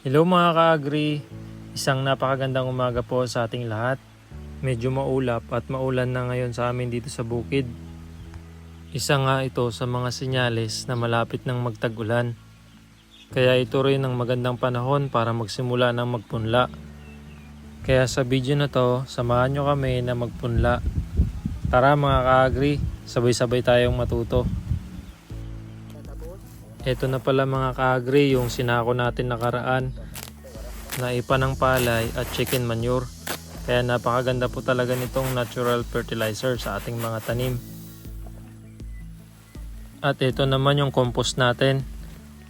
Hello mga ka-agri, isang napakagandang umaga po sa ating lahat. Medyo maulap at maulan na ngayon sa amin dito sa bukid. Isa nga ito sa mga senyales na malapit ng magtag-ulan. Kaya ito rin ang magandang panahon para magsimula ng magpunla. Kaya sa video na to, samahan nyo kami na magpunla. Tara mga ka-agri, sabay-sabay tayong matuto. Ito na pala mga ka-agri yung sinako natin nakaraan na ipa ng palay at chicken manure. Kaya napakaganda po talaga nitong natural fertilizer sa ating mga tanim. At ito naman yung compost natin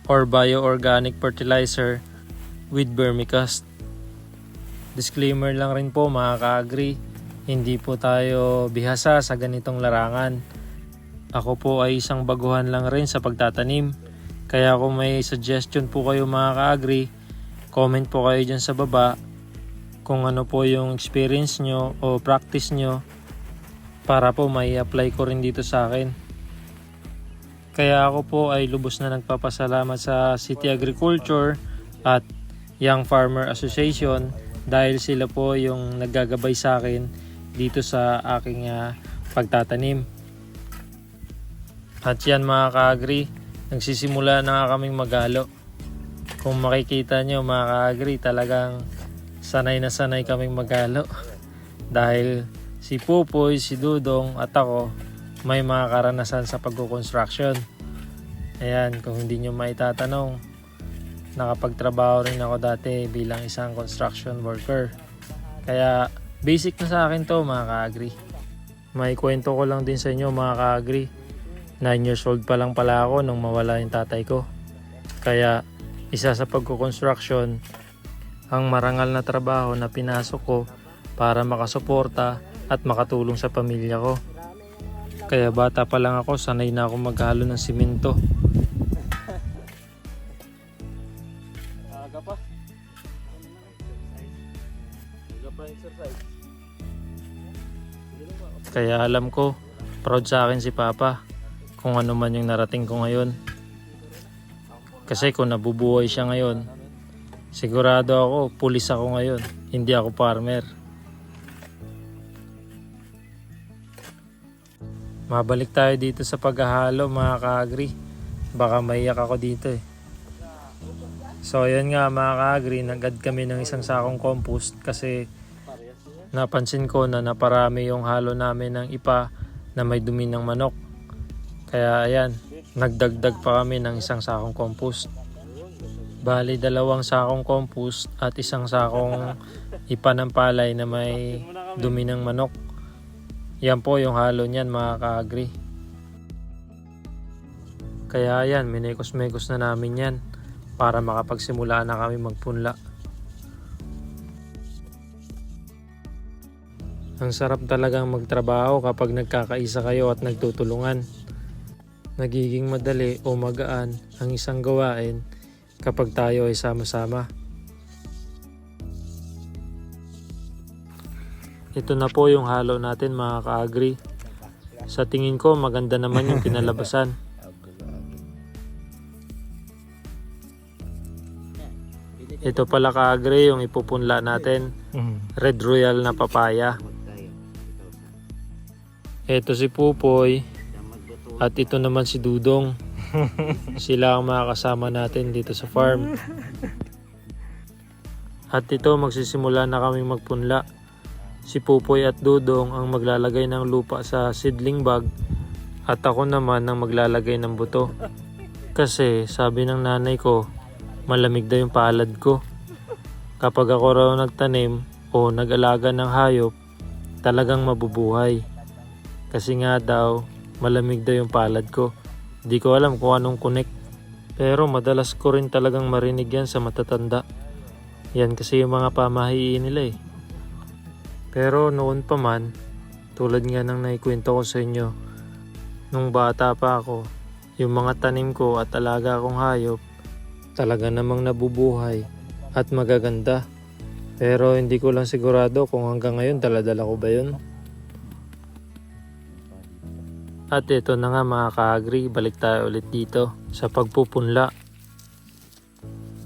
or bioorganic fertilizer with vermicast. Disclaimer lang rin po mga ka-agri, hindi po tayo bihasa sa ganitong larangan. Ako po ay isang baguhan lang rin sa pagtatanim. Kaya kung may suggestion po kayo mga ka-agri, comment po kayo dyan sa baba kung ano po yung experience nyo o practice nyo para po may apply ko rin dito sa akin. Kaya ako po ay lubos na nagpapasalamat sa City Agriculture at Young Farmer Association dahil sila po yung naggagabay sa akin dito sa aking pagtatanim. At yan mga ka-agri, nagsisimula na nga kaming maghalo. Kung makikita nyo mga ka-agri, talagang sanay na sanay kaming maghalo. Dahil si Pupoy, si Dudong at ako may mga karanasan sa pagkukonstruction. Ayan, kung hindi nyo maitatanong, nakapagtrabaho rin ako dati bilang isang construction worker. Kaya basic na sa akin to mga ka-agri. May kwento ko lang din sa inyo mga ka-agri. 9 years old pa lang pala ako nung mawala yung tatay ko. Kaya isa sa pagkukonstruction ang marangal na trabaho na pinasok ko para makasuporta at makatulong sa pamilya ko. Kaya bata pa lang ako, sanay na ako maghalo ng simento. Aga pa. Exercise. Kaya alam ko, proud sa akin si Papa kung ano man yung narating ko ngayon. Kasi kung nabubuhay siya ngayon, sigurado ako, pulis ako ngayon, hindi ako farmer. Mabalik tayo dito sa paghahalo mga ka-agri. Baka maiyak ako dito eh. So ayan nga mga ka-agri, nag-add kami ng isang sakong compost kasi napansin ko na naparami yung halo namin ng ipa na may dumi ng manok. Kaya ayan, nagdagdag pa kami ng isang sakong compost. Bali 2 sakong compost at isang sakong ipa ng palay na may dumi ng manok. Yan po yung halo niyan mga ka-agri. Kaya ayan, minekos-mekos na namin yan para makapagsimula na kami magpunla. Ang sarap talagang magtrabaho kapag nagkakaisa kayo at nagtutulungan. Nagiging madali o magaan ang isang gawain kapag tayo ay sama-sama. Ito na po yung halo natin mga ka-agri. Sa tingin ko maganda naman yung kinalabasan. Ito pala ka-agri yung ipupunla natin. Red Royal na papaya. Ito si Pupoy. At ito naman si Dudong. Sila ang mga kasama natin dito sa farm. At ito magsisimula na kaming magpunla. Si Pupoy at Dudong ang maglalagay ng lupa sa seedling bag. At ako naman ang maglalagay ng buto. Kasi sabi ng nanay ko, malamig daw yung palad ko. Kapag ako raw nagtanim o nag-alaga ng hayop, talagang mabubuhay. Kasi nga daw, malamig daw yung palad ko. Di ko alam kung anong connect. Pero madalas ko rin talagang marinig yan sa matatanda. Yan kasi yung mga pamahiin nila eh. Pero noon pa man, tulad nga ng naikwento ko sa inyo, nung bata pa ako, yung mga tanim ko at alaga kong hayop, talaga namang nabubuhay at magaganda. Pero hindi ko lang sigurado kung hanggang ngayon dala-dala ko ba yun. At ito na nga mga ka-agri, balik tayo ulit dito sa pagpupunla.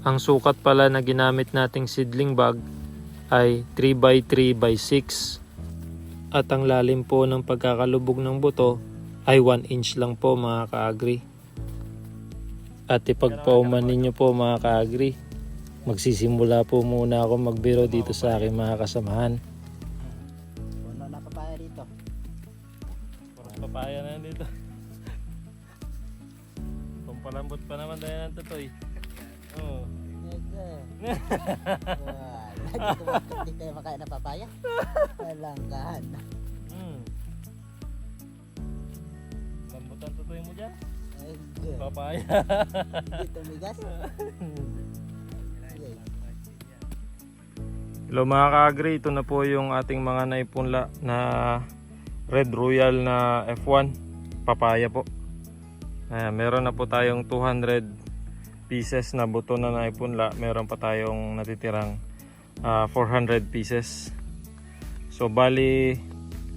Ang sukat pala na ginamit nating seedling bag ay 3x3x6 at ang lalim po ng pagkakalubog ng buto ay 1 inch lang po mga ka-agri. At ipagpauman ninyo po mga ka-agri, magsisimula po muna ako magbiro dito sa aking mga kasamahan. Puno na papaya dito. Parang papaya na yan dito. Pampalambot pa naman dahil ng tutoy. Oo. Hindi tayo makain ng papaya. Palanggan. Lambutan tutoy mo dyan. Hindi Papaya. tumigas. Hello mga ka-agri, ito na po yung ating mga naipunla na Red Royal na F1 papaya po. Meron na po tayong 200 pieces na buto na naipunla. Meron pa tayong natitirang 400 pieces. So bali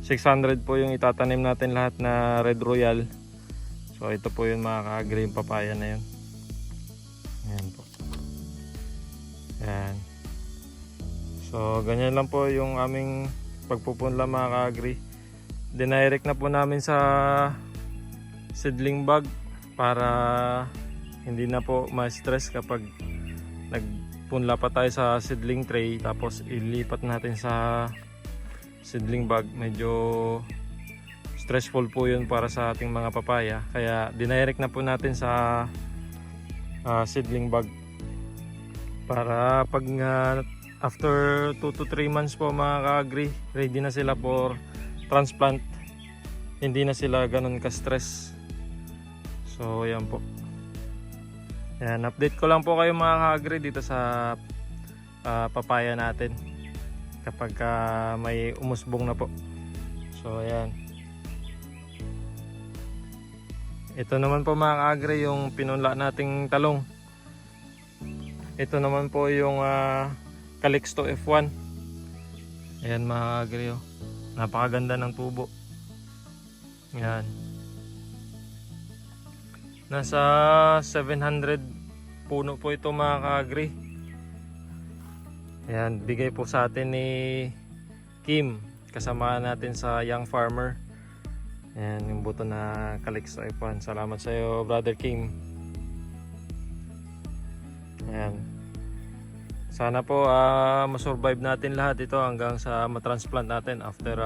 600 po yung itatanim natin lahat na Red Royal. So ito po yung mga ka-agri yung papaya na yun. Ayan po. Ayan. So ganyan lang po yung aming pagpupunla mga ka-agri. Dinirect na po namin sa seedling bag para hindi na po ma-stress kapag nagpunla pa tayo sa seedling tray tapos ilipat natin sa seedling bag. Medyo stressful po yun para sa ating mga papaya, kaya dinirect na po natin sa seedling bag para pag after 2 to 3 months po mga ka-agri, ready na sila for transplant. Hindi na sila ganun ka-stress. So yan po. Yan, update ko lang po kayo mga ka-agri dito sa papaya natin kapag may umusbong na po. So yan. Ito naman po mga ka-agri yung pinunla nating talong. Ito naman po yung Calixto F1. Ayan mga ka-agri, oh. Napakaganda ng tubo. Yan. Nasa 700 puno po ito mga ka-agri. Ayan, bigay po sa atin ni Kim, kasama natin sa Young Farmer. Ayan, yung buto na Calixto F1. Salamat sa iyo, Brother Kim. Ayan. Sana po masurvive natin lahat ito hanggang sa matransplant natin after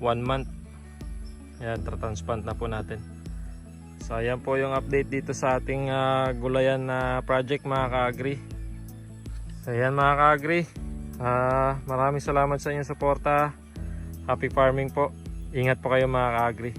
1 month. Ayan, transplant na po natin. So ayan po yung update dito sa ating gulayan na project mga ka-agri. So ayan mga ka-agri, maraming salamat sa inyong suporta. Happy farming po. Ingat po kayo mga ka-agri.